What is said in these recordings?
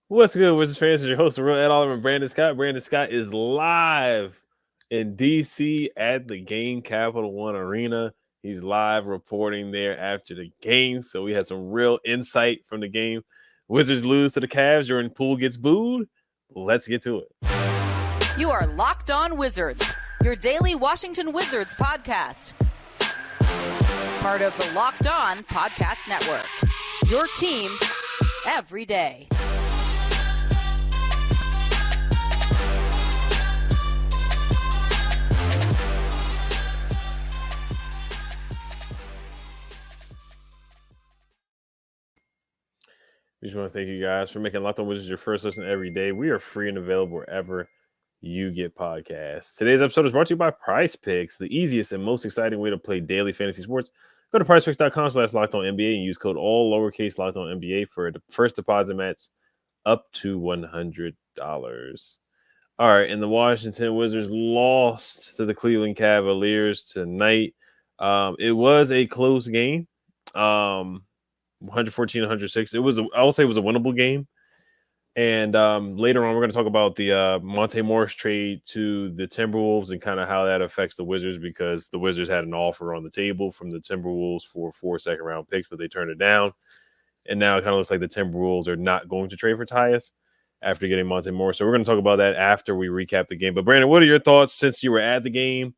What's good, Wizards fans? It's your host, the real Ed Oliver, Brandon Scott. Brandon Scott is live in DC at the Game Capital One Arena. He's live reporting there after the game. So we had some real insight from the game. Wizards lose to the Cavs. Jordan Poole gets booed. Let's get to it. You are Locked On Wizards, your daily Washington Wizards podcast. Part of the Locked On Podcast Network. Your team every day. We just want to thank you guys for making Locked On Wizards your first listen every day. We are free and available wherever you get podcasts. Today's episode is brought to you by PrizePicks, the easiest and most exciting way to play daily fantasy sports. Go to PrizePicks.com/LockedOnNBA and use code all lowercase LockedOnNBA for a first deposit match up to $100. All right, and the Washington Wizards lost to the Cleveland Cavaliers tonight. It was a close game. 114-106. I will say it was a winnable game. And later on, we're going to talk about the Monte Morris trade to the Timberwolves and kind of how that affects the Wizards, because the Wizards had an offer on the table from the Timberwolves for 4 second-round picks, but they turned it down. And now it kind of looks like the Timberwolves are not going to trade for Tyus after getting Monte Morris. So we're going to talk about that after we recap the game. But Brandon, what are your thoughts since you were at the game?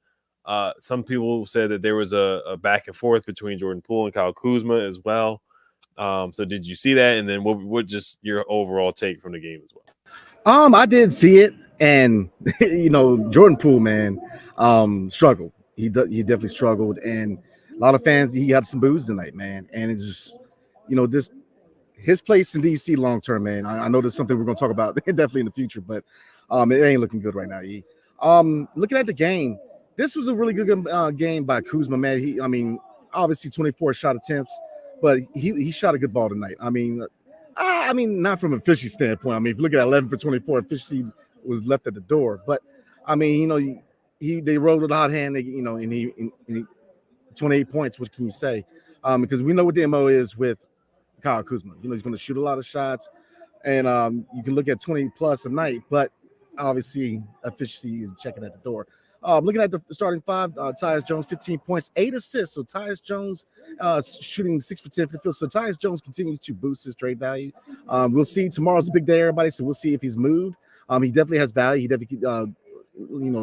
Some people said that there was a back and forth between Jordan Poole and Kyle Kuzma as well. So did you see that? And then what just your overall take from the game as well? I did see it, and Jordan Poole, man, struggled. He definitely struggled, and a lot of fans, he had some boos tonight, man. And it's just, his place in DC long term, man. I know there's something we're gonna talk about definitely in the future, but it ain't looking good right now. Looking at the game, this was a really good game by Kuzma, man. Obviously 24 shot attempts, but he shot a good ball tonight. Not from an efficiency standpoint. If you look at 11 for 24, efficiency was left at the door. But they rolled with a hot hand. And he 28 points. What can you say? Because we know what the MO is with Kyle Kuzma. He's going to shoot a lot of shots, and you can look at 20 plus a night. But obviously, efficiency is checking at the door. Looking at the starting five, Tyus Jones, 15 points, 8 assists. So Tyus Jones shooting 6 for 10 for the field. So Tyus Jones continues to boost his trade value. We'll see. Tomorrow's a big day, everybody. So we'll see if he's moved. He definitely has value. He definitely,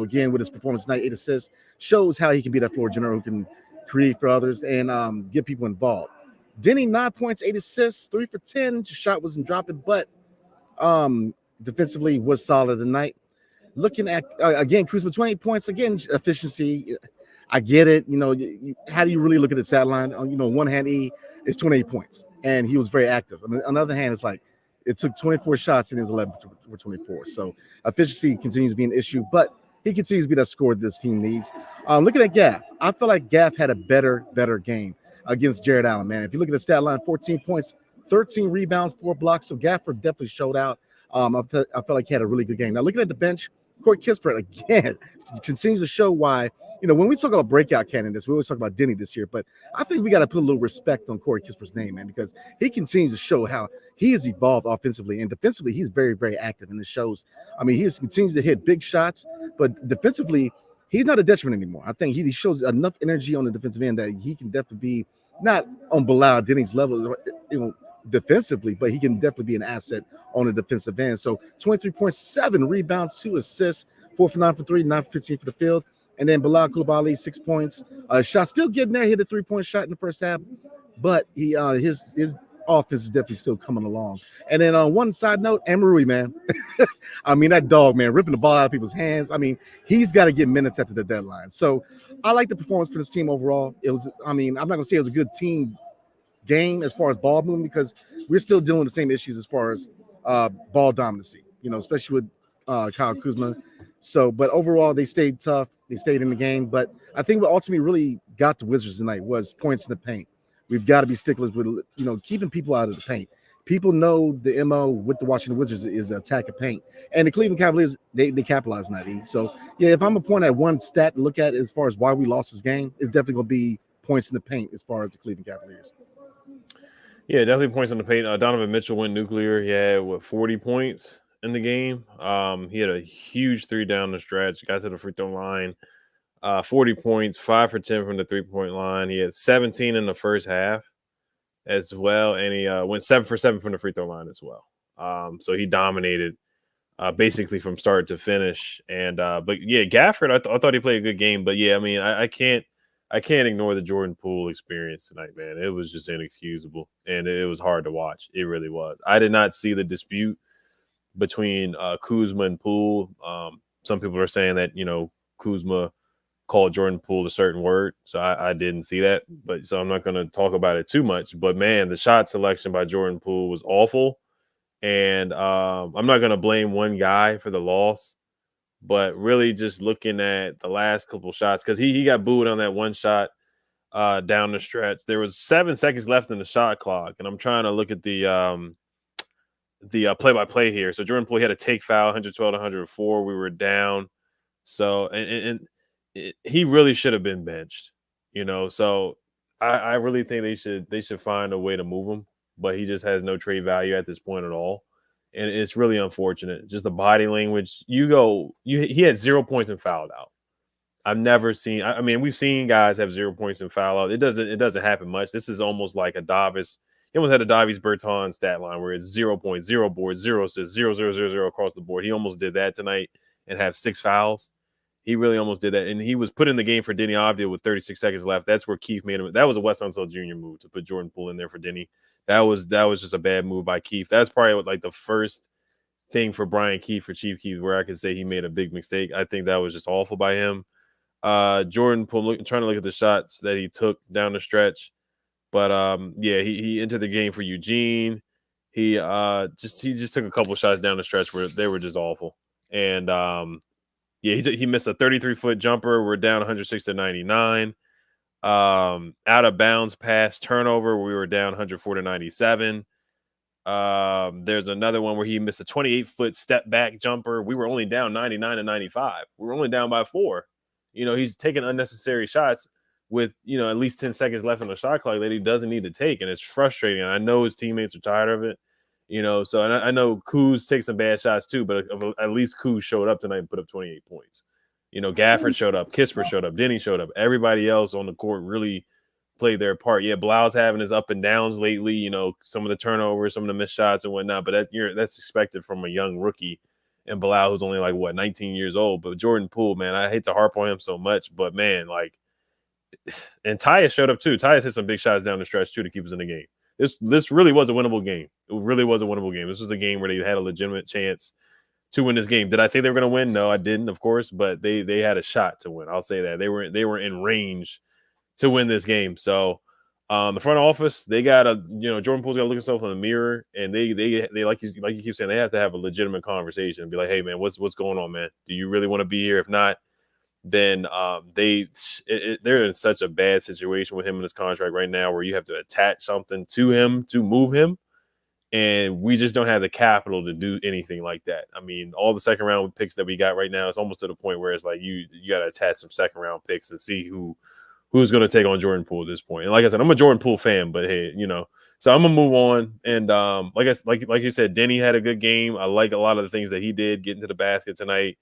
again, with his performance tonight, 8 assists, shows how he can be that floor general who can create for others and get people involved. Denny, 9 points, 8 assists, 3 for 10. Shot wasn't dropping, but defensively was solid tonight. Looking at, again, Kuzma, 28 points. Again, efficiency. I get it. How do you really look at the stat line? On one hand, he is 28 points, and he was very active. On the other hand, it's like it took 24 shots and he was 11 for 24. So efficiency continues to be an issue, but he continues to be that scorer this team needs. Looking at Gaff, I feel like Gaff had a better game against Jared Allen, man. If you look at the stat line, 14 points, 13 rebounds, 4 blocks. So Gafford definitely showed out. I felt like he had a really good game. Now, looking at the bench, Corey Kispert, again, continues to show why, when we talk about breakout candidates, we always talk about Denny this year, but I think we got to put a little respect on Corey Kispert's name, man, because he continues to show how he has evolved offensively, and defensively, he's very, very active, and it shows. He continues to hit big shots, but defensively, he's not a detriment anymore. I think he shows enough energy on the defensive end that he can definitely be not on Bilal Denny's level, defensively, but he can definitely be an asset on the defensive end. So 23.7 rebounds, 2 assists, 4 for 9 for 3, 9 for 15 for the field. And then Bilal Coulibaly, 6 points. Shot still getting there. Hit a 3-point shot in the first half, but he his offense is definitely still coming along. And then on one side note, Amarui, man. That dog, man, ripping the ball out of people's hands. He's got to get minutes after the deadline. So I like the performance for this team overall. It was, I'm not going to say it was a good team game as far as ball movement, because we're still dealing with the same issues as far as ball dominancy, especially with Kyle Kuzma. So, but overall, they stayed tough. They stayed in the game. But I think what ultimately really got the Wizards tonight was points in the paint. We've got to be sticklers with, keeping people out of the paint. People know the MO with the Washington Wizards is attack of paint. And the Cleveland Cavaliers, they capitalized on that. So, yeah, if I'm going to point at one stat to look at as far as why we lost this game, it's definitely going to be points in the paint as far as the Cleveland Cavaliers. Yeah, definitely points on the paint. Donovan Mitchell went nuclear. He had 40 points in the game. He had a huge three down the stretch. Got to the free throw line. 40 points, 5 for 10 from the 3-point line. He had 17 in the first half as well, and he went 7 for 7 from the free throw line as well. So he dominated basically from start to finish. And but yeah, Gafford, I thought he played a good game. But yeah, I mean, I can't ignore the Jordan Poole experience tonight, man. It was just inexcusable, and it was hard to watch. It really was. I did not see the dispute between Kuzma and Poole. Some people are saying that Kuzma called Jordan Poole a certain word, so I didn't see that. But so I'm not going to talk about it too much. But man, the shot selection by Jordan Poole was awful. And I'm not going to blame one guy for the loss, but really just looking at the last couple shots, because he got booed on that one shot down the stretch. There was 7 seconds left in the shot clock, and I'm trying to look at the play-by-play here. So Jordan Poole had a take foul, 112 to 104. We were down. So he really should have been benched, So I really think they should find a way to move him. But he just has no trade value at this point at all. And it's really unfortunate. Just the body language. He had 0 points and fouled out. I've never seen, I mean, we've seen guys have 0 points and foul out. It doesn't happen much. This is almost like a Davis. He almost had a Davis Bertans stat line where it's 0 points, 0 boards, 0 assists, 0, 0, 0, 0 across the board. He almost did that tonight and have 6 fouls. He really almost did that. And he was put in the game for Denny Avdija with 36 seconds left. That's where Keith made him. That was a Wes Unseld Jr. move to put Jordan Poole in there for Denny. That was just a bad move by Keith. That's probably like the first thing for Brian Keith, for Chief Keith, where I could say he made a big mistake. I think that was just awful by him. Jordan Poole, trying to look at the shots that he took down the stretch. But he entered the game for Eugene. He just took a couple shots down the stretch where they were just awful. And he missed a 33-foot jumper. We're down 106 to 99. Out of bounds pass turnover, we were down 104 to 97. There's another one where he missed a 28-foot step back jumper. We were only down 99 to 95. We were only down by 4. He's taking unnecessary shots with at least 10 seconds left on the shot clock that he doesn't need to take, and it's frustrating. I know his teammates are tired of it. So I know Kuz takes some bad shots too, but at least Kuz showed up tonight and put up 28 points. Gafford showed up, Kispert showed up, Denny showed up. Everybody else on the court really played their part. Yeah, Blau's having his up and downs lately, some of the turnovers, some of the missed shots and whatnot, but that's expected from a young rookie. And Blau, who's only 19 years old. But Jordan Poole, man, I hate to harp on him so much, but man, and Tyus showed up too. Tyus hit some big shots down the stretch too to keep us in the game. This really was a winnable game. It really was a winnable game. This was a game where they had a legitimate chance to win this game. Did I think they were going to win? No, I didn't, of course, but they had a shot to win. I'll say that. They were in range to win this game. So the front office, they got Jordan Poole's got to look himself in the mirror, and they like you keep saying, they have to have a legitimate conversation and be like, hey man, what's going on, man? Do you really want to be here? If not, then they're in such a bad situation with him in his contract right now, where you have to attach something to him to move him, and we just don't have the capital to do anything like that. I mean, all the second round picks that we got right now, it's almost to the point where it's like you got to attach some second round picks and see who's going to take on Jordan Poole at this point. And like I said, I'm a Jordan Poole fan, but hey, so I'm gonna move on. And like you said, Denny had a good game. I like a lot of the things that he did, getting to the basket tonight.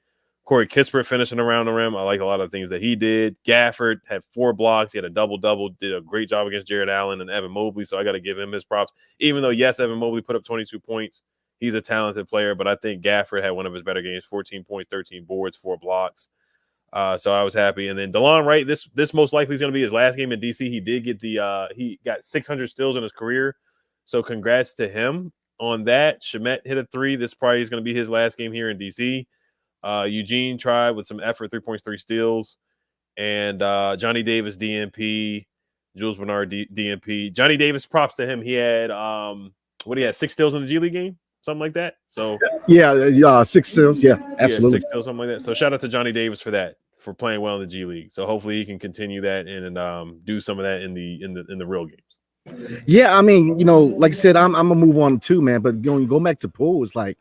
Corey Kispert finishing around the rim. I like a lot of the things that he did. Gafford had 4 blocks. He had a double-double, did a great job against Jared Allen and Evan Mobley, so I got to give him his props. Even though, yes, Evan Mobley put up 22 points. He's a talented player, but I think Gafford had one of his better games, 14 points, 13 boards, 4 blocks. So I was happy. And then DeLon Wright, this most likely is going to be his last game in DC. He did get he got 600 steals in his career, so congrats to him on that. Shamet hit a 3. This probably is going to be his last game here in DC. Eugene tried with some effort, 3 points, 3 steals. And Johnny Davis, DNP. Jules Bernard, DNP. Johnny Davis, props to him. He had, 6 steals in the G League game? Something like that. So yeah, 6 steals. Yeah, absolutely. Yeah, 6 steals, something like that. So shout out to Johnny Davis for that, for playing well in the G League. So hopefully he can continue that and do some of that in the real games. Yeah, I mean, like I said, I'm gonna move on too, man. But going back to Poole, it's like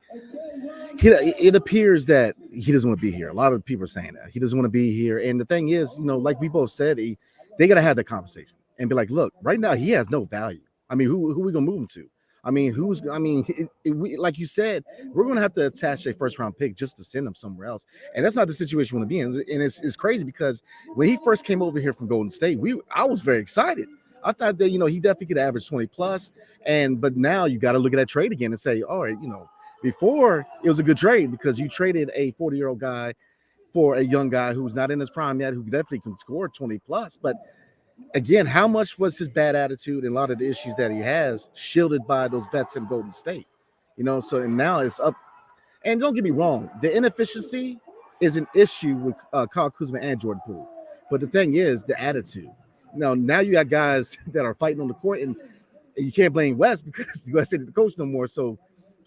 it appears that he doesn't want to be here. A lot of people are saying that he doesn't want to be here. And the thing is, like we both said, they gotta have that conversation and be like, look, right now he has no value. I mean, who we gonna move him to? I mean, like you said, we're gonna have to attach a first round pick just to send him somewhere else, and that's not the situation we want to be in. And it's crazy because when he first came over here from Golden State, I was very excited. I thought that he definitely could average 20 plus, but now you got to look at that trade again and say, all right, before it was a good trade because you traded a 40-year-old guy for a young guy who's not in his prime yet, who definitely can score 20 plus, but again, how much was his bad attitude and a lot of the issues that he has shielded by those vets in Golden State? So and now it's up. And don't get me wrong, the inefficiency is an issue with Kyle Kuzma and Jordan Poole. But the thing is, the attitude. Now you got guys that are fighting on the court, and you can't blame West because West isn't the coach no more. So,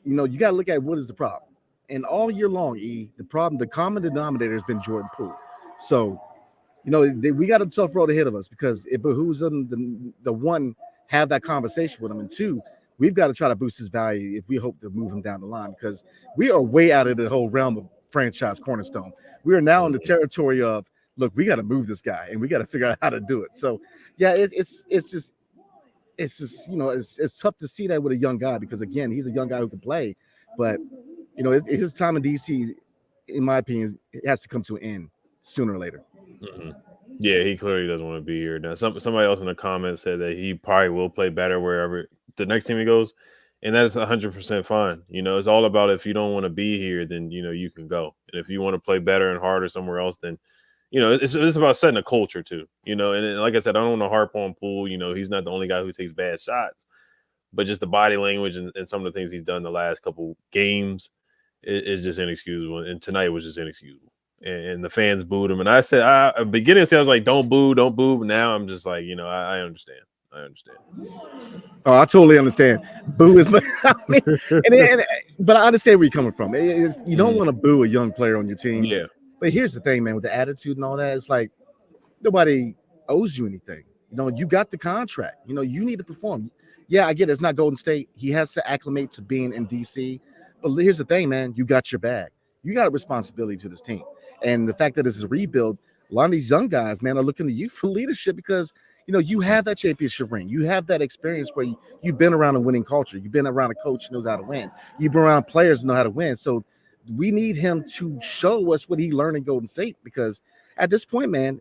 you got to look at what is the problem. And all year long, the common denominator has been Jordan Poole. So, we got a tough road ahead of us because it behooves them the one, have that conversation with him, and two, we've got to try to boost his value if we hope to move him down the line because we are way out of the whole realm of franchise cornerstone. We are now in the territory of, look, we got to move this guy and we got to figure out how to do it. So, yeah, it's just it's tough to see that with a young guy because again, he's a young guy who can play, but his time in DC, in my opinion, it has to come to an end sooner or later. Mm-hmm. Yeah, he clearly doesn't want to be here. Now, somebody else in the comments said that he probably will play better wherever the next team he goes, and that is 100% fine. It's all about if you don't want to be here, then you can go, and if you want to play better and harder somewhere else, then it's about setting a culture too. And like I said, I don't want to harp on Poole. He's not the only guy who takes bad shots, but just the body language and some of the things he's done the last couple games is just inexcusable, and tonight was just inexcusable. And the fans booed him. And I said, beginning to say, I was like, don't boo. But now I'm just like, I understand. Oh, I totally understand. Boo is, but I understand where you're coming from. You don't want to boo a young player on your team. Yeah. But here's the thing, man, with the attitude and all that, it's like nobody owes you anything. You got the contract. You need to perform. Yeah, I get it. It's not Golden State. He has to acclimate to being in DC. But here's the thing, man. You got your bag. You got a responsibility to this team. And the fact that this is a rebuild, a lot of these young guys, man, are looking to you for leadership because, you have that championship ring. You have that experience where you've been around a winning culture. You've been around a coach who knows how to win. You've been around players who know how to win. So we need him to show us what he learned in Golden State because at this point, man,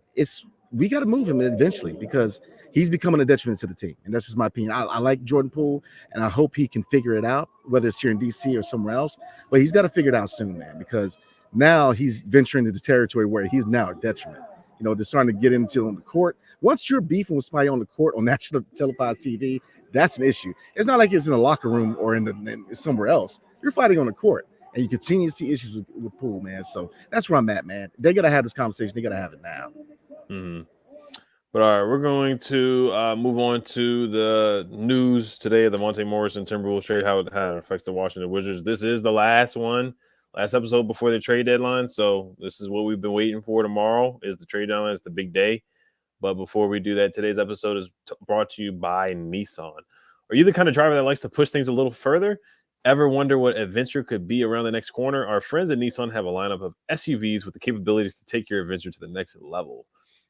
we got to move him eventually because he's becoming a detriment to the team. And that's just my opinion. I like Jordan Poole, and I hope he can figure it out, whether it's here in DC or somewhere else. But he's got to figure it out soon, man, because now he's venturing into the territory where he's now a detriment. They're starting to get into on the court. Once you're beefing with somebody on the court on national televised TV, that's an issue. It's not like it's in a locker room or in somewhere else. You're fighting on the court, and you continue to see issues with Poole, man. So that's where I'm at, man. They got to have this conversation. They got to have it now. Mm-hmm. But all right, we're going to move on to the news today of the Monte Morris and Timberwolves trade, how it affects the Washington Wizards. This is the last episode before the trade deadline. So this is what we've been waiting for. Tomorrow is the trade deadline. It's the big day. But before we do that, today's episode is brought to you by Nissan. Are you the kind of driver that likes to push things a little further? Ever wonder what adventure could be around the next corner? Our friends at Nissan have a lineup of SUVs with the capabilities to take your adventure to the next level.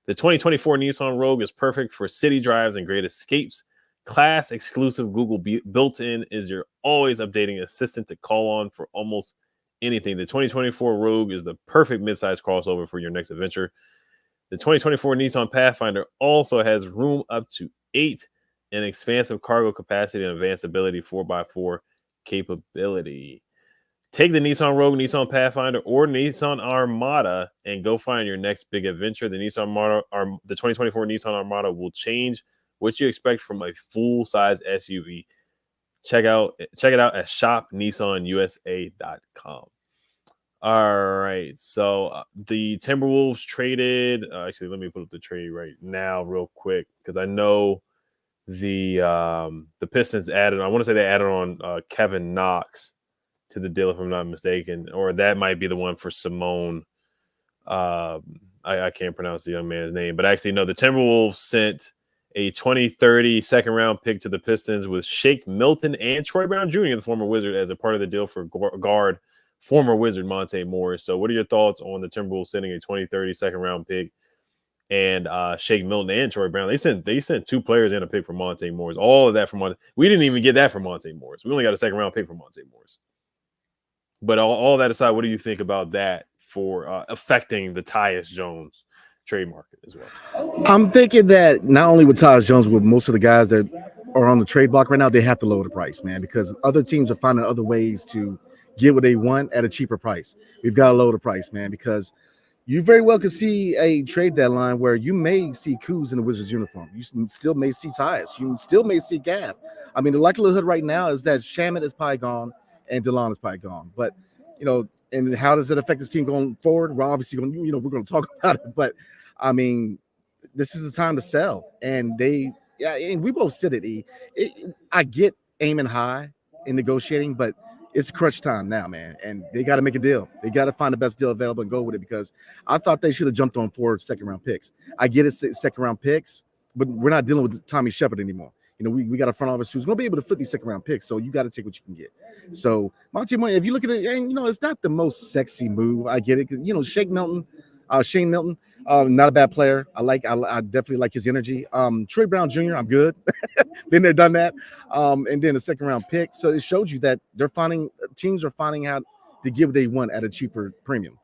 The 2024 Nissan Rogue is perfect for city drives and great escapes. Class exclusive Google built-in is your always updating assistant to call on for almost anything. The 2024 Rogue is the perfect midsize crossover for your next adventure. The 2024 Nissan Pathfinder also has room up to 8 and expansive cargo capacity and advanced ability 4x4 capability. Take the Nissan Rogue, Nissan Pathfinder, or Nissan Armada and go find your next big adventure. The 2024 Nissan Armada will change what you expect from a full-size SUV. Check it out at shopnissanusa.com. All right, so the Timberwolves traded. Actually, let me put up the trade right now, real quick, because I know the Pistons added. I want to say they added on Kevin Knox to the deal, if I'm not mistaken, or that might be the one for Simone. I can't pronounce the young man's name, but actually, no. The Timberwolves sent a 2030 second round pick to the Pistons with Shake Milton and Troy Brown Jr., the former Wizard, as a part of the deal for guard former Wizard Monte Morris. So what are your thoughts on the Timberwolves sending a 2030 second round pick and Shake Milton and Troy Brown. They sent 2 players and a pick for Monte Morris. All of that from Monte. We didn't even get that from Monte Morris. We only got a second round pick for Monte Morris. But all that aside, what do you think about that for affecting the Tyus Jones trade market as well? I'm thinking that not only with Tyus Jones, with most of the guys that are on the trade block right now, they have to lower the price, man, because other teams are finding other ways to get what they want at a cheaper price. We've got to lower the price, man, because you very well could see a trade deadline where you may see Kuz in the Wizards uniform. You still may see Tyus. You still may see Gaff. I mean, the likelihood right now is that Shamet is probably gone and DeLon is probably gone. But, and how does it affect this team going forward? We're obviously going to, we're going to talk about it. But, I mean, this is the time to sell. And and we both said it, I get aiming high in negotiating, but it's crunch time now, man, and they got to make a deal. They got to find the best deal available and go with it, because I thought they should have jumped on 4 second-round picks. I get it, second-round picks, but we're not dealing with Tommy Shepard anymore. We got a front office who's going to be able to flip these second-round picks, so you got to take what you can get. So, Monte Morris, if you look at it, and, it's not the most sexy move. I get it. Shane Milton, not a bad player. I definitely like his energy. Troy Brown Jr., I'm good. Been there, done that. And then a second round pick. So it shows you that teams are finding out to give what they want at a cheaper premium,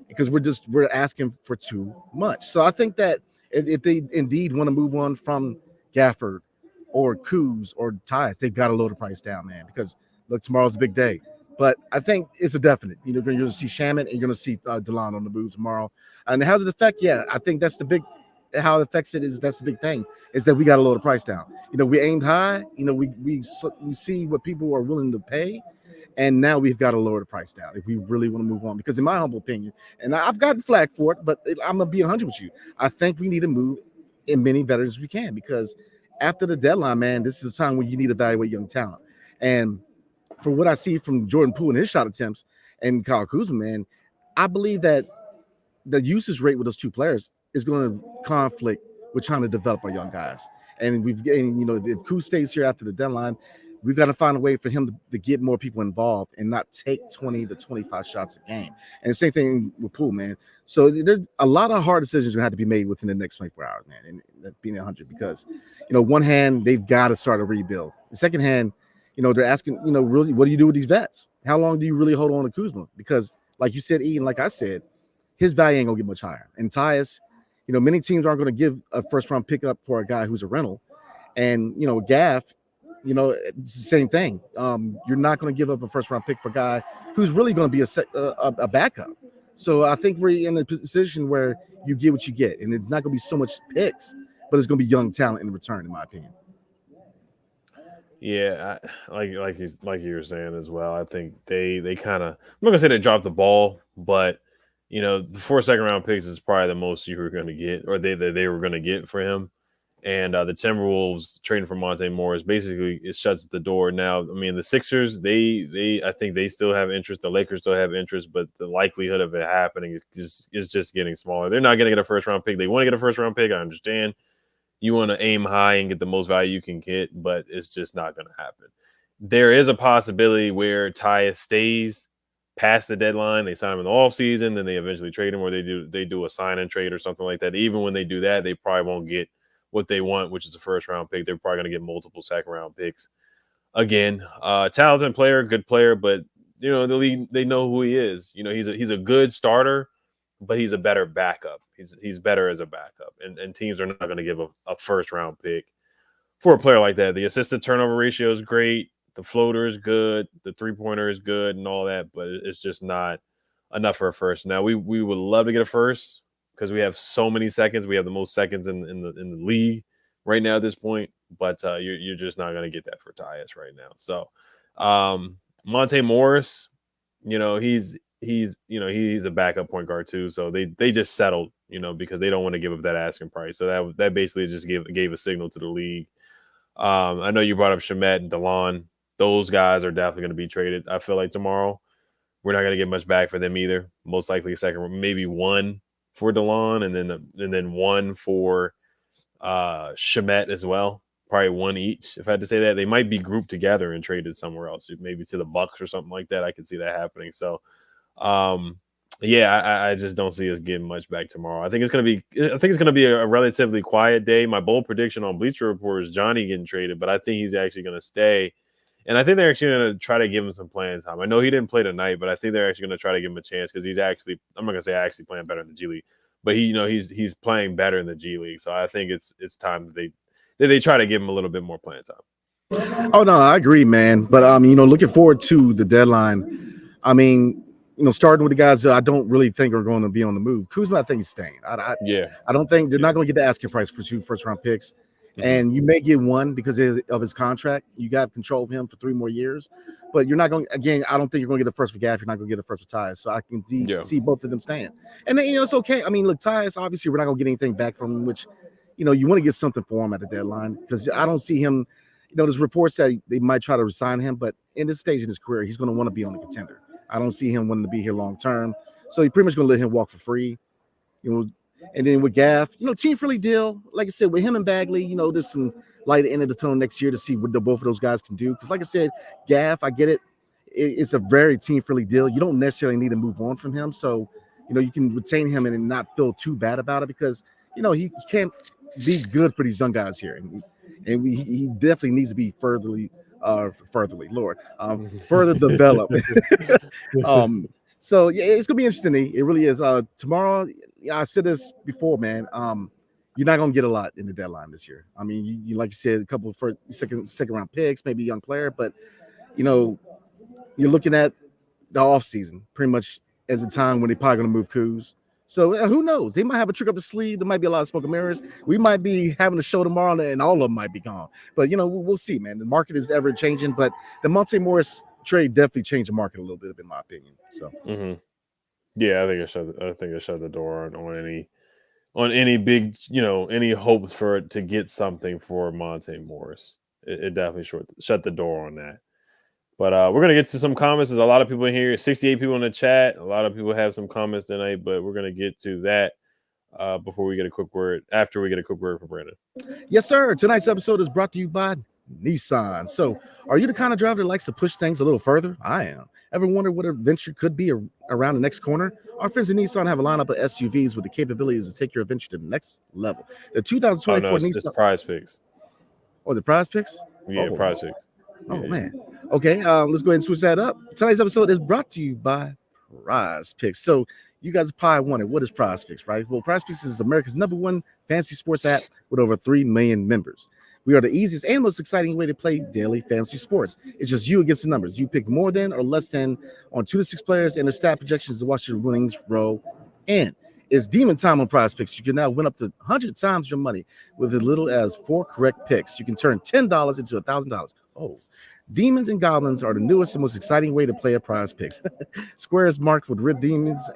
because we're asking for too much. So I think that if they indeed want to move on from Gafford or Kuz or Tyus, they've got to lower the price down, man, because look, tomorrow's a big day. But I think it's a definite. You're going to see Shamet and you're going to see DeLon on the moves tomorrow. And how's it affect? Yeah, I think that's how it affects it. That's the big thing, is that we got to lower the price down. We aimed high. We see what people are willing to pay, and now we've got to lower the price down if we really want to move on. Because in my humble opinion, and I've gotten flack for it, but I'm gonna be 100 with you. I think we need to move in many veterans as we can, because after the deadline, man, this is the time when you need to evaluate young talent. And for what I see from Jordan Poole and his shot attempts and Kyle Kuzma, man, I believe that the usage rate with those 2 players is going to conflict with trying to develop our young guys. And if Kuz stays here after the deadline, we've got to find a way for him to get more people involved and not take 20 to 25 shots a game. And the same thing with Poole, man. So there's a lot of hard decisions that have to be made within the next 24 hours, man, and that being 100, because, one hand, they've got to start a rebuild. The second hand, they're asking, really, what do you do with these vets? How long do you really hold on to Kuzma? Because like you said, Ian, like I said, his value ain't going to get much higher. And Tyus, many teams aren't going to give a first-round pickup for a guy who's a rental. And, Gaff, it's the same thing. You're not going to give up a first-round pick for a guy who's really going to be a backup. So I think we're in a position where you get what you get. And it's not going to be so much picks, but it's going to be young talent in return, in my opinion. Yeah, like you were saying as well. I think they kind of, I'm not gonna say they dropped the ball, but the 4 second round picks is probably the most you were going to get, or they were going to get for him. And the Timberwolves trading for Monte Morris, basically it shuts the door. Now, I mean, the Sixers, I think they still have interest. The Lakers still have interest, but the likelihood of it happening is just getting smaller. They're not going to get a first round pick. They want to get a first round pick. I understand. You want to aim high and get the most value you can get, but it's just not going to happen. There is a possibility where Tyus stays past the deadline. They sign him in the offseason, then they eventually trade him, or they do a sign and trade or something like that. Even when they do that, they probably won't get what they want, which is a first round pick. They're probably going to get multiple second round picks. Again, talented player, good player, but the league, they know who he is. He's a good starter, but he's a better backup. He's better as a backup, and teams are not going to give a first round pick for a player like that. The assisted turnover ratio is great. The floater is good. The 3-pointer is good and all that, but it's just not enough for a first. Now, we would love to get a first because we have so many seconds. We have the most seconds in the league right now at this point, but you're just not going to get that for Tyus right now. So Monte Morris, he's a backup point guard too. So they just settled, because they don't want to give up that asking price. So that basically just gave a signal to the league. I know you brought up Shamet and DeLon. Those guys are definitely going to be traded. I feel like tomorrow we're not going to get much back for them either. Most likely a second, maybe one for DeLon, and then one for Shamet as well. Probably one each. If I had to say that, they might be grouped together and traded somewhere else, maybe to the Bucks or something like that. I could see that happening. So Yeah, I just don't see us getting much back tomorrow. I think it's gonna be a relatively quiet day. My bold prediction on Bleacher Report is Johnny getting traded, but I think he's actually gonna stay. And I think they're actually gonna try to give him some playing time. I know he didn't play tonight, but I think they're actually gonna try to give him a chance because he's actually, I'm not gonna say actually playing better in the G League, but he's playing better in the G League. So I think it's time that they try to give him a little bit more playing time. Oh no, I agree, man. But looking forward to the deadline. I mean, starting with the guys that I don't really think are going to be on the move. Kuzma, I think he's staying. I don't think they're not going to get the asking price for 2 first-round picks. Mm-hmm. And you may get one because of his contract. You got control of him for 3 more years, but you're not going. Again, I don't think you're going to get a first for Gaff. You're not going to get a first for Tyus. So I can see both of them staying. And then, it's okay. I mean, look, Tyus, obviously, we're not going to get anything back from him, which, you want to get something for him at the deadline because I don't see him. There's reports that they might try to resign him, but in this stage in his career, he's going to want to be on the contender. I don't see him wanting to be here long term. So you're pretty much going to let him walk for free. And then with Gaff, team friendly deal. Like I said, with him and Bagley, there's some light at the end of the tunnel next year to see what both of those guys can do. Because like I said, Gaff, I get it. It's a very team friendly deal. You don't necessarily need to move on from him. So, you can retain him and not feel too bad about it because, he can't be good for these young guys here. And he definitely needs to be further developed. So yeah, it's gonna be interesting. It really is. Tomorrow, I said this before, man. You're not gonna get a lot in the deadline this year. I mean, you like you said, a couple of second round picks, maybe a young player, but you're looking at the off season pretty much as a time when they're probably gonna move Kuz. So who knows? They might have a trick up the sleeve. There might be a lot of smoke and mirrors. We might be having a show tomorrow, and all of them might be gone. But we'll see, man. The market is ever changing. But the Monte Morris trade definitely changed the market a little bit, in my opinion. So, yeah, I think it shut the door on any big, any hopes for it to get something for Monte Morris. It definitely shut the door on that. But we're going to get to some comments. There's a lot of people in here, 68 people in the chat. A lot of people have some comments tonight, but we're going to get to that after we get a quick word from Brandon. Yes, sir. Tonight's episode is brought to you by Nissan. So are you the kind of driver that likes to push things a little further? I am. Ever wonder what adventure could be around the next corner? Our friends at Nissan have a lineup of SUVs with the capabilities to take your adventure to the next level. The 2024 Nissan. It's PrizePicks. Oh, the PrizePicks? Yeah, PrizePicks. Oh, man. Okay, let's go ahead and switch that up. Tonight's episode is brought to you by PrizePicks. So you guys probably wonder, what is PrizePicks, right? Well, PrizePicks is America's #1 fantasy sports app with over 3 million members. We are the easiest and most exciting way to play daily fantasy sports. It's just you against the numbers. You pick more than or less than on 2 to 6 players and their stat projections to watch your winnings roll in. It's demon time on PrizePicks. You can now win up to 100 times your money with as little as 4 correct picks. You can turn $10 into $1,000. Oh, demons and goblins are the newest and most exciting way to play at PrizePicks. Squares marked with red demons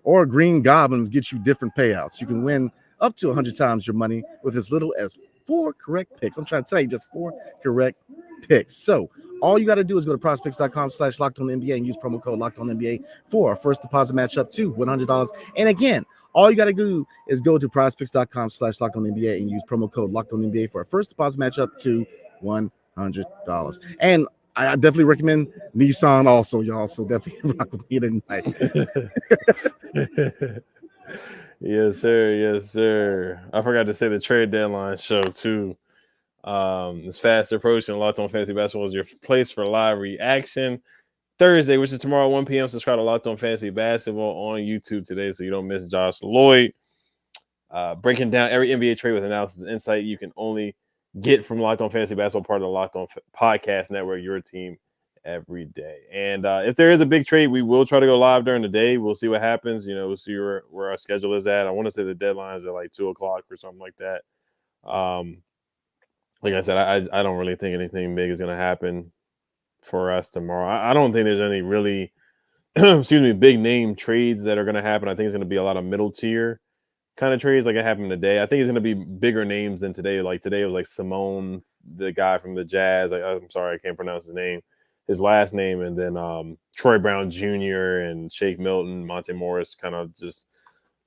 or green goblins get you different payouts. You can win up to 100 times your money with as little as 4 correct picks. I'm trying to tell you, just 4 correct picks. So all you got to do is go to prizepicks.com/LockedOnNBA and use promo code LockedOnNBA for our first deposit match up to $100. And again, all you got to do is go to prizepicks.com/LockedOnNBA and use promo code LockedOnNBA for our first deposit match up to $100. And I definitely recommend Nissan also, y'all. So definitely rock with me tonight. Yes, sir. Yes, sir. I forgot to say the trade deadline show too. It's fast approaching. Locked On Fantasy Basketball is your place for live reaction. Thursday, which is tomorrow, 1 p.m. Subscribe to Locked On Fantasy Basketball on YouTube today so you don't miss Josh Lloyd. Breaking down every NBA trade with analysis and insight you can only get from Locked On Fantasy Basketball, part of the Locked On Podcast Network, your team every day. And if there is a big trade, we will try to go live during the day. We'll see what happens. We'll see where our schedule is at. I want to say the deadline is at like 2 o'clock or something like that. Like I said, I don't really think anything big is going to happen for us tomorrow. I don't think there's any really, big name trades that are going to happen. I think it's going to be a lot of middle tier kind of trades like it happened today. I think it's going to be bigger names than today. Like today it was like Simone, the guy from the Jazz. I'm sorry, I can't pronounce his last name. And then Troy Brown Jr. and Shake Milton, Monte Morris, kind of just,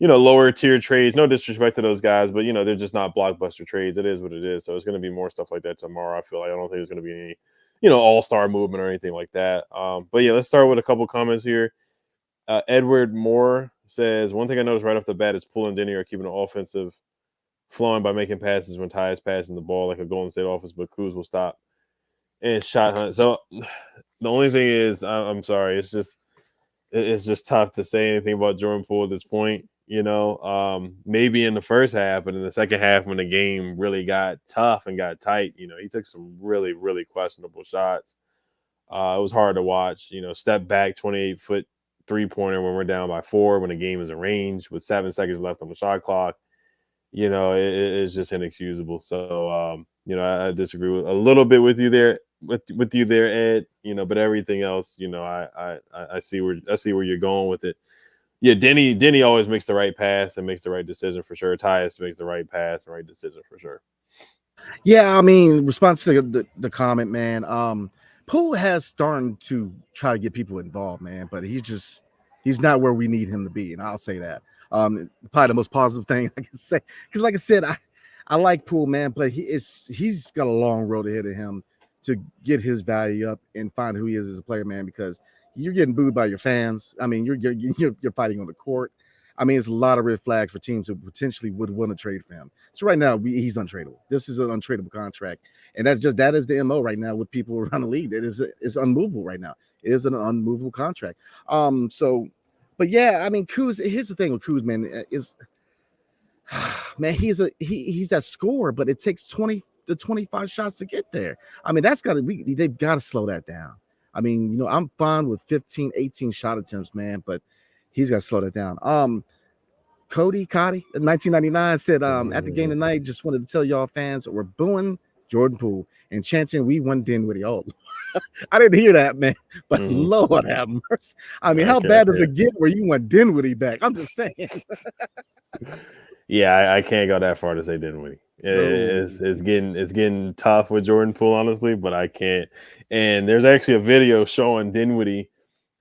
lower tier trades. No disrespect to those guys, but, they're just not blockbuster trades. It is what it is. So it's going to be more stuff like that tomorrow. I feel like I don't think there's going to be any, all-star movement or anything like that. But yeah, let's start with a couple comments here. Edward Moore says, one thing I noticed right off the bat is Poole and Denny are keeping the offensive flowing by making passes when Ty is passing the ball like a Golden State office, but Kuz will stop and shot hunt. So the only thing is, I'm sorry, it's just tough to say anything about Jordan Poole at this point. Maybe in the first half, but in the second half, when the game really got tough and got tight, he took some really, really questionable shots. It was hard to watch. Step back 28-foot 3-pointer when we're down by 4 when the game is in range with 7 seconds left on the shot clock. It's just inexcusable. So, I disagree with a little bit with you there, with you there, Ed. But everything else, I see where you're going with it. Yeah, Denny always makes the right pass and makes the right decision for sure. Tyus makes the right pass and right decision for sure. Yeah, I mean, response to the comment, man. Poole has started to try to get people involved, man, but he's not where we need him to be, and I'll say that. Probably the most positive thing I can say, because like I said, I like Poole, man, but he's got a long road ahead of him to get his value up and find who he is as a player, man, because you're getting booed by your fans. I mean, you're fighting on the court. I mean, it's a lot of red flags for teams who potentially would want to trade for him. So right now, he's untradeable. This is an untradeable contract, and that is the MO right now with people around the league. It's unmovable right now. It is an unmovable contract. But yeah, I mean, Kuz. Here's the thing with Kuz, man. Man, he's that scorer, but it takes 20 to 25 shots to get there. I mean, they've got to slow that down. I mean, I'm fine with 15, 18 shot attempts, man, but he's got to slow that down. Cody in 1999 said, at the game tonight, just wanted to tell y'all fans we're booing Jordan Poole and chanting we won Dinwiddie. Oh, I didn't hear that, man. But Lord have mercy. I mean, how bad does it get where you want Dinwiddie back? I'm just saying. Yeah, I can't go that far to say Dinwiddie. It's getting tough with Jordan Poole, honestly, but I can't. And there's actually a video showing Dinwiddie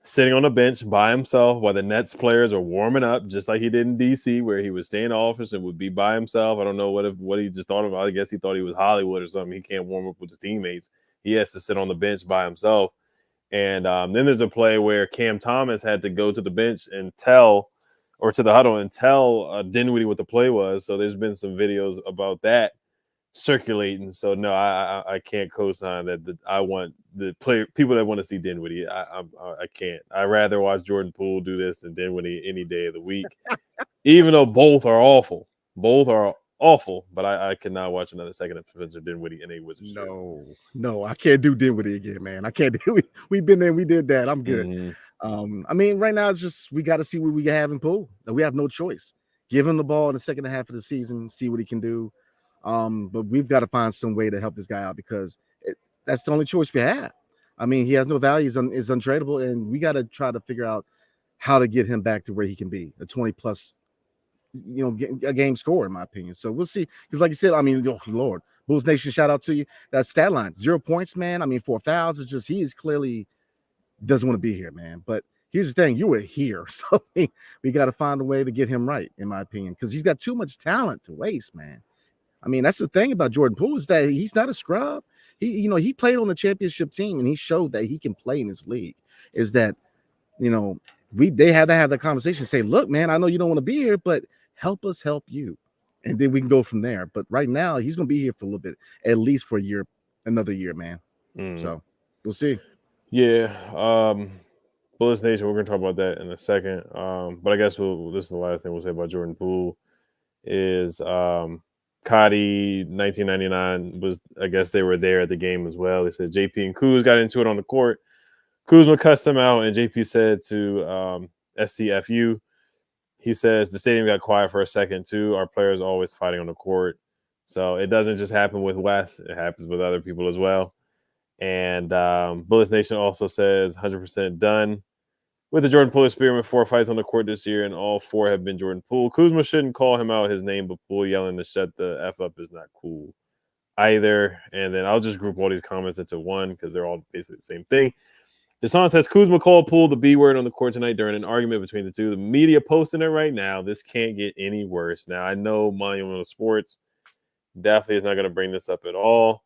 sitting on a bench by himself while the Nets players are warming up, just like he did in DC, where he would stay in the office and would be by himself. I don't know what he just thought about. I guess he thought he was Hollywood or something. He can't warm up with his teammates. He has to sit on the bench by himself. And then there's a play where Cam Thomas had to go to the bench and to the huddle and tell Dinwiddie what the play was. So there's been some videos about that circulating. So no, I can't co-sign that. I want the people that want to see Dinwiddie. I can't. I'd rather watch Jordan Poole do this than Dinwiddie any day of the week. Even though both are awful. But I cannot watch another second of Spencer Dinwiddie in a Wizards. No, I can't do Dinwiddie again, man. I can't do it. We've been there, we did that. I'm good. Mm-hmm. I mean, right now it's just we got to see what we have in Poole. We have no choice. Give him the ball in the second half of the season, see what he can do. But we've got to find some way to help this guy out because that's the only choice we have. I mean, he has no value, is untradeable, and we got to try to figure out how to get him back to where he can be, a 20-plus, a game scorer, in my opinion. So we'll see. Because like you said, I mean, oh, Lord, Bulls Nation, shout out to you. That stat line, 0 points, man. I mean, 4 fouls. It's just he is clearly doesn't want to be here, man. But here's the thing, you were here. So we got to find a way to get him right, in my opinion, because he's got too much talent to waste, man. I mean, that's the thing about Jordan Poole is that he's not a scrub. He played on the championship team and he showed that he can play in this league. Is that, they had to have that conversation. Say, look, man, I know you don't want to be here, but help us help you, and then we can go from there. But right now, he's going to be here for a little bit, at least for another year, man. So we'll see. Yeah, Bullets Nation. We're going to talk about that in a second. But I guess this is the last thing we'll say about Jordan Poole is. Cotty 1999 was, I guess they were there at the game as well. They said JP and Kuz got into it on the court. Kuzma cussed him out, and JP said to STFU, he says the stadium got quiet for a second too. Our players are always fighting on the court. So it doesn't just happen with Wes, it happens with other people as well. And Bullets Nation also says 100% done with the Jordan Poole experiment. 4 fights on the court this year, and all 4 have been Jordan Poole. Kuzma shouldn't call him out his name, but Poole yelling to shut the F up is not cool either. And then I'll just group all these comments into one because they're all basically the same thing. Desan says Kuzma called Poole the B word on the court tonight during an argument between the two. The media posting it right now. This can't get any worse. Now, I know Monumental Sports definitely is not going to bring this up at all.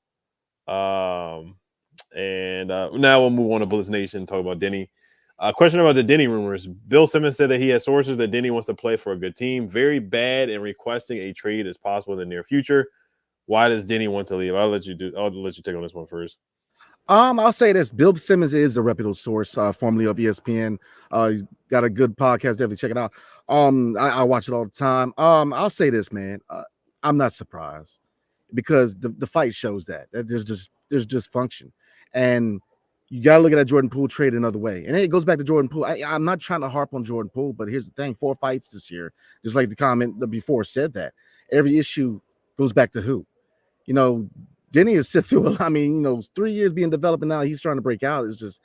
And now we'll move on to Bullets Nation and talk about Denny. A question about the Denny rumors. Bill Simmons said that he has sources that Denny wants to play for a good team. Very bad and requesting a trade as possible in the near future. Why does Denny want to leave? I'll let you take on this one first. I'll say this: Bill Simmons is a reputable source, formerly of ESPN. He's got a good podcast. Definitely check it out. I watch it all the time. I'll say this, man. I'm not surprised because the fight shows that there's dysfunction, and you got to look at that Jordan Poole trade another way. And it goes back to Jordan Poole. I'm not trying to harp on Jordan Poole, but here's the thing: 4 fights this year. Just like the comment before said that every issue goes back to who, Denny is sit through. 3 years being developed, and now he's trying to break out. It's just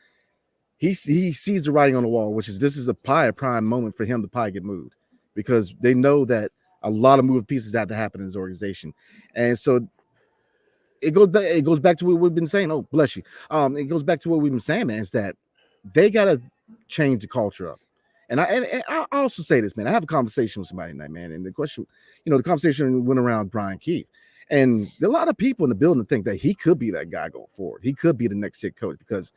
he sees the writing on the wall, which is this is a prime moment for him to get moved, because they know that a lot of moving pieces have to happen in his organization, and so it goes back to what we've been saying. Oh, bless you. It goes back to what we've been saying, man. Is that they gotta change the culture up. And I also say this, man. I have a conversation with somebody tonight, man, and the question, the conversation went around Brian Keefe. And there are a lot of people in the building think that he could be that guy going forward. He could be the next head coach because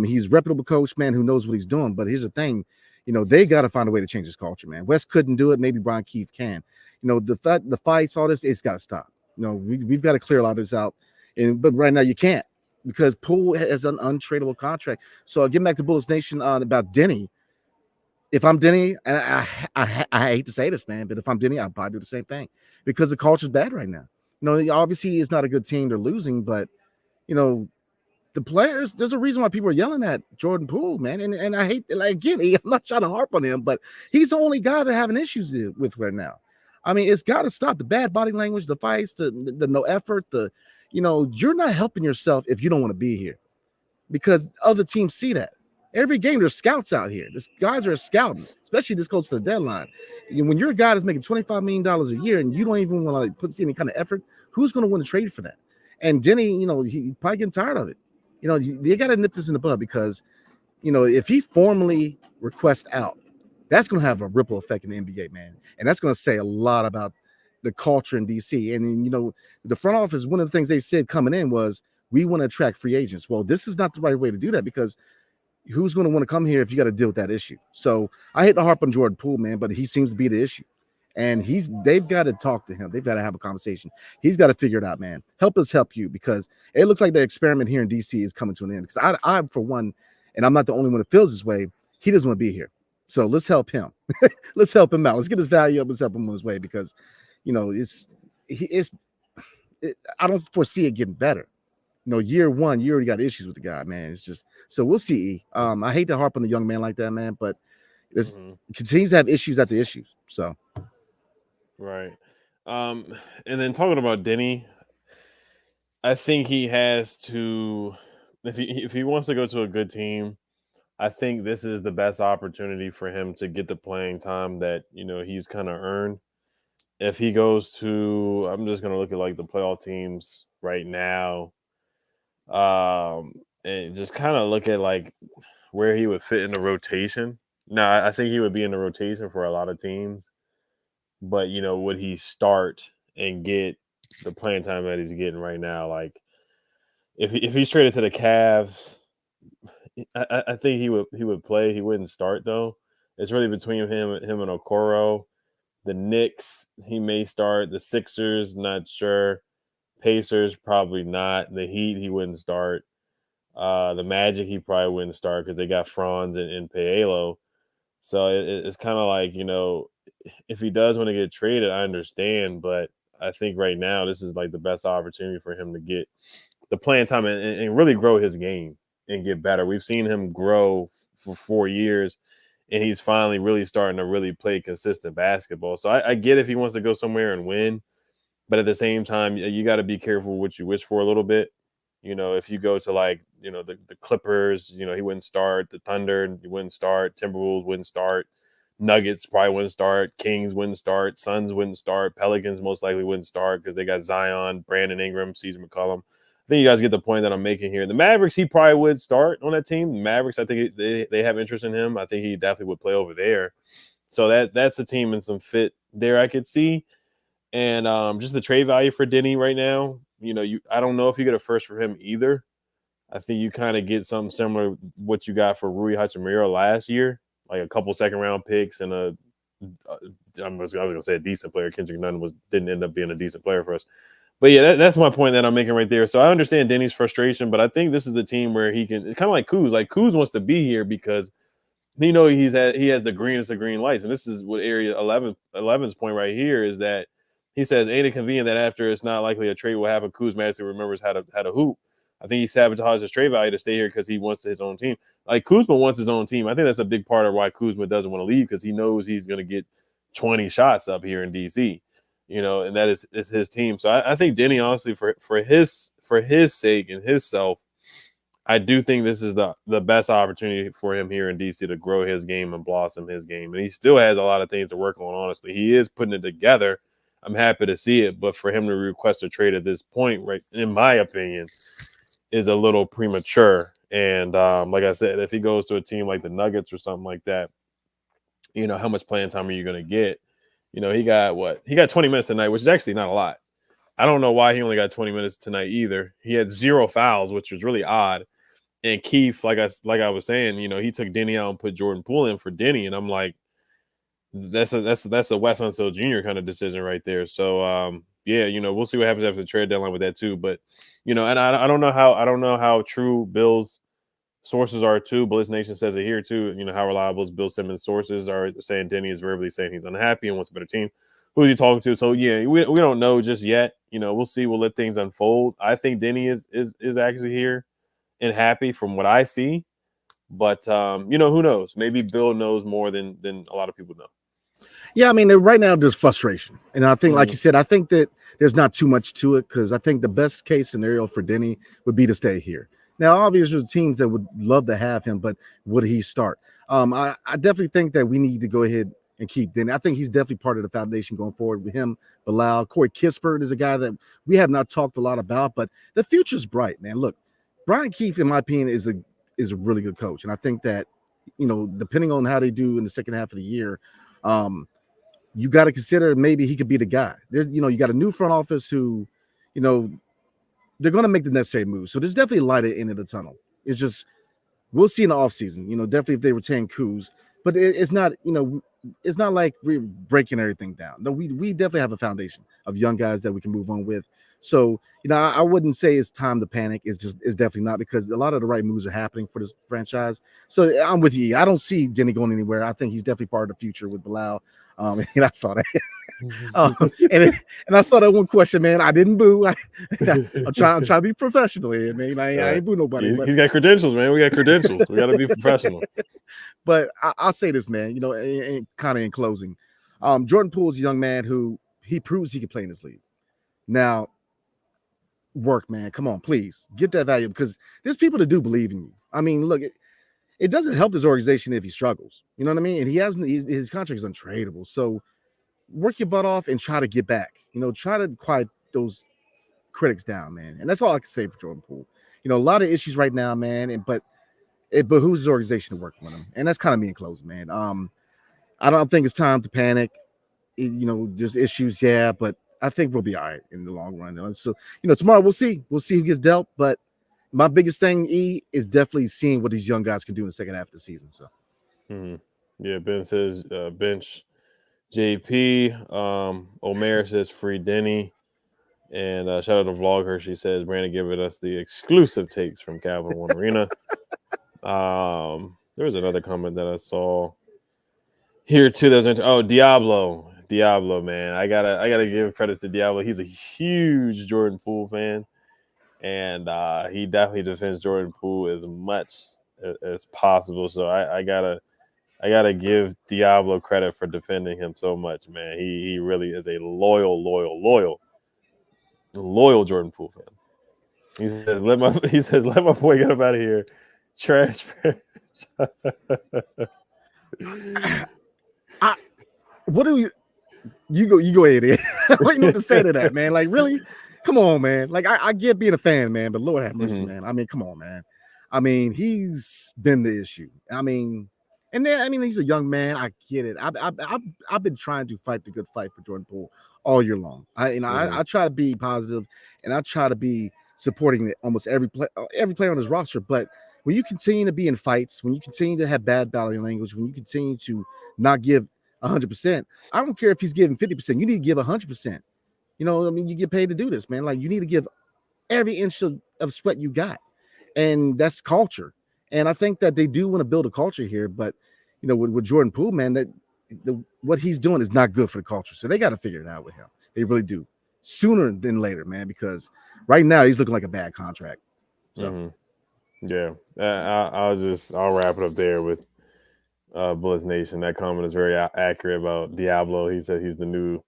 he's a reputable coach, man, who knows what he's doing. But here's the thing, they got to find a way to change his culture, man. West couldn't do it. Maybe Brian Keefe can. The fights, all this, it's got to stop. We've got to clear a lot of this out. But right now you can't, because Poole has an untradeable contract. So getting back to Bullets Nation about Denny, if I'm Denny, and I hate to say this, man, but if I'm Denny, I'd probably do the same thing, because the culture's bad right now. Obviously it's not a good team. They're losing, but the players, there's a reason why people are yelling at Jordan Poole, man. And I hate, again, I'm not trying to harp on him, but he's the only guy they're having issues with right now. I mean, it's got to stop. The bad body language, the fights, the no effort, you're not helping yourself if you don't want to be here, because other teams see that. Every game, there's scouts out here. These guys are scouting, especially this close to the deadline. When you're a guy that's making $25 million a year and you don't even want to put any kind of effort, who's going to win the trade for that? And Denny, he probably getting tired of it. You got to nip this in the bud, because, if he formally requests out, that's going to have a ripple effect in the NBA, man. And that's going to say a lot about the culture in DC. And, the front office, one of the things they said coming in was, we want to attract free agents. Well, this is not the right way to do that, because who's going to want to come here if you got to deal with that issue? So I hate to harp on Jordan Poole, man, but he seems to be the issue. And they've got to talk to him. They've got to have a conversation. He's got to figure it out, man. Help us help you, because it looks like the experiment here in DC is coming to an end. Because I for one, and I'm not the only one that feels this way, he doesn't want to be here. So let's help him. Let's help him out. Let's get his value up. Let's help him on his way, because, I don't foresee it getting better. Year one, you already got issues with the guy, man. It's just, so we'll see. I hate to harp on a young man like that, man, but it continues to have issues after issues. So, right. And then talking about Denny, I think he has to, if he wants to go to a good team, I think this is the best opportunity for him to get the playing time that he's kind of earned. If he goes to, I'm just gonna look at the playoff teams right now. And just kind of look at where he would fit in the rotation. Now, I think he would be in the rotation for a lot of teams, but would he start and get the playing time that he's getting right now? If he's traded to the Cavs, I think he would play. He wouldn't start though. It's really between him and Okoro. The Knicks, he may start. The Sixers, not sure. Pacers, probably not. The Heat, he wouldn't start. The Magic, he probably wouldn't start because they got Franz and Paolo. So it's kind of if he does want to get traded, I understand. But I think right now this is the best opportunity for him to get the playing time and really grow his game and get better. We've seen him grow for 4 years, and he's finally really starting to really play consistent basketball. So I get if he wants to go somewhere and win. But at the same time, you got to be careful what you wish for a little bit. If you go to the Clippers, he wouldn't start. The Thunder, he wouldn't start. Timberwolves wouldn't start. Nuggets probably wouldn't start. Kings wouldn't start. Suns wouldn't start. Pelicans most likely wouldn't start because they got Zion, Brandon Ingram, CJ McCollum. I think you guys get the point that I'm making here. The Mavericks, he probably would start on that team. The Mavericks, I think they have interest in him. I think he definitely would play over there. So that's a team and some fit there I could see. And just the trade value for Denny right now, I don't know if you get a first for him either. I think you kind of get something similar to what you got for Rui Hachimura last year, like a couple second-round picks and I was going to say a decent player. Kendrick Nunn didn't end up being a decent player for us. But yeah, that's my point that I'm making right there. So I understand Denny's frustration, but I think this is the team where he can, kind of like Kuz. Like Kuz wants to be here because he has the greenest of green lights, and this is what area 11's point right here is that he says, ain't it convenient that after it's not likely a trade will happen, Kuzma actually remembers how to hoop. I think he sabotaged his trade value to stay here because he wants his own team. Like Kuzma wants his own team. I think that's a big part of why Kuzma doesn't want to leave because he knows he's going to get 20 shots up here in DC, and that is his team. So I think Denny, honestly, for his sake and his self, I do think this is the best opportunity for him here in DC to grow his game and blossom his game. And he still has a lot of things to work on, honestly. He is putting it together. I'm happy to see it. But for him to request a trade at this point, right, in my opinion, is a little premature. And like I said, if he goes to a team like the Nuggets or something like that, how much playing time are you going to get? He got 20 minutes tonight, which is actually not a lot. I don't know why he only got 20 minutes tonight either. He had 0 fouls, which was really odd. And Keith, like I was saying, he took Denny out and put Jordan Poole in for Denny, and I'm like, that's a Wes Unseld Jr. kind of decision right there. So we'll see what happens after the trade deadline with that too. But and I don't know how true Bill's sources are too. Blitz Nation says it here too. How reliable is Bill Simmons' sources are saying Denny is verbally saying he's unhappy and wants a better team. Who is he talking to? So yeah, we don't know just yet. We'll see. We'll let things unfold. I think Denny is actually here and happy from what I see, but who knows? Maybe Bill knows more than a lot of people know. Yeah, I mean, right now there's frustration, and I think, like you said, I think that there's not too much to it because I think the best case scenario for Denny would be to stay here. Now, obviously, there's teams that would love to have him, but would he start? I definitely think that we need to go ahead and keep Denny. I think he's definitely part of the foundation going forward with him. Bilal, Corey Kispert is a guy that we have not talked a lot about, but the future's bright, man. Look, Brian Keith, in my opinion, is a really good coach, and I think that depending on how they do in the second half of the year, you got to consider maybe he could be the guy. There's you got a new front office who, they're going to make the necessary moves. So there's definitely light at the end of the tunnel. It's just we'll see in the offseason. Definitely if they retain Kuz, but it's not it's not like we're breaking everything down. No, we definitely have a foundation of young guys that we can move on with. So, I wouldn't say it's time to panic. It's definitely not, because a lot of the right moves are happening for this franchise. So I'm with you. I don't see Denny going anywhere. I think he's definitely part of the future with Bilal. And I saw that. And I saw that one question, man. I didn't boo. I'm trying to be professional here, man. I ain't boo nobody. He's got credentials, man. We got credentials. We got to be professional. But I'll say this, man, and kind of in closing, Jordan Poole is a young man who he proves he can play in this league. Now, work, man. Come on, please get that value, because there's people that do believe in you. I mean, look, it doesn't help this organization if he struggles. You know what I mean? And his contract is untradeable. So work your butt off and try to get back. Try to quiet those critics down, man. And that's all I can say for Jordan Poole. A lot of issues right now, man. But it behooves his organization to work with him. And that's kind of me in closing, man. I don't think it's time to panic. There's issues, yeah, but I think we'll be all right in the long run. So, tomorrow we'll see. We'll see who gets dealt. But my biggest thing, is definitely seeing what these young guys can do in the second half of the season. So, yeah, Ben says bench JP. Omer says free Denny. And shout out to Vlogger. She says Brandon giving us the exclusive takes from Calvin One Arena. There was another comment that I saw here too. Diablo, man. I gotta give credit to Diablo. He's a huge Jordan Poole fan, and he definitely defends Jordan Poole as much as possible. So I gotta give Diablo credit for defending him so much, man. He really is a loyal Jordan Poole fan. He says, let my boy get up out of here. Trash. What do you go ahead? What you need to say to that, man? Like, really? Come on, man. Like, I get being a fan, man, but Lord have mercy, man. I mean, come on, man. I mean, he's been the issue. I mean, and then he's a young man. I get it. I've been trying to fight the good fight for Jordan Poole all year long. I try to be positive, and I try to be supporting almost every player on his roster. But when you continue to be in fights, when you continue to have bad body language, when you continue to not give 100%, I don't care if he's giving 50%. You need to give 100%. You know, I mean, you get paid to do this, man. Like, you need to give every inch of sweat you got, and that's culture. And I think that they do want to build a culture here, but you know, with Jordan Poole, man, that what he's doing is not good for the culture. So they got to figure it out with him. They really do, sooner than later, man. Because right now he's looking like a bad contract. So, yeah, I'll wrap it up there with Blitz Nation. That comment is very accurate about Diablo. He said he's the new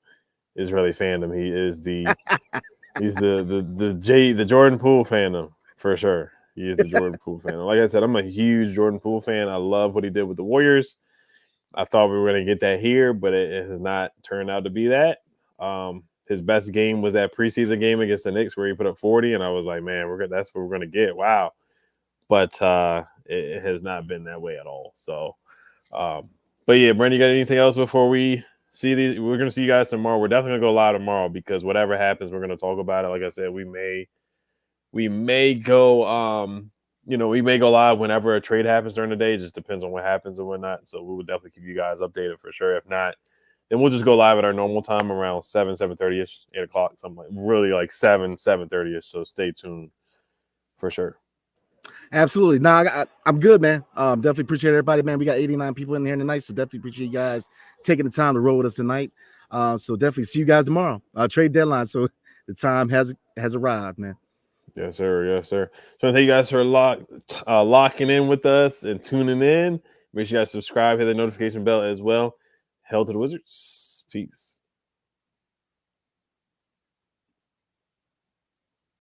Israeli fandom. He is he's the Jordan Poole fandom for sure. He is the Jordan Poole fan. Like I said, I'm a huge Jordan Poole fan. I love what he did with the Warriors. I thought we were going to get that here, but it has not turned out to be that. His best game was that preseason game against the Knicks where he put up 40, and I was like, man, that's what we're going to get. Wow. But it has not been that way at all. So, but yeah, Brandon, you got anything else before we see these? We're going to see you guys tomorrow. We're definitely going to go live tomorrow because whatever happens, we're going to talk about it. Like I said, we may go, we may go live whenever a trade happens during the day. It just depends on what happens and whatnot. So we will definitely keep you guys updated for sure. If not, then we'll just go live at our normal time around 7:30ish, 8 o'clock, something like really like 7:30ish. So stay tuned for sure. Absolutely. No, I'm good, man. Definitely appreciate everybody, man. We got 89 people in here tonight, so definitely appreciate you guys taking the time to roll with us tonight. So definitely see you guys tomorrow. Trade deadline. So the time has arrived, man. Yes, sir. Yes, sir. So thank you guys for locking in with us and tuning in. Make sure you guys subscribe, hit the notification bell as well. Hell to the Wizards. Peace.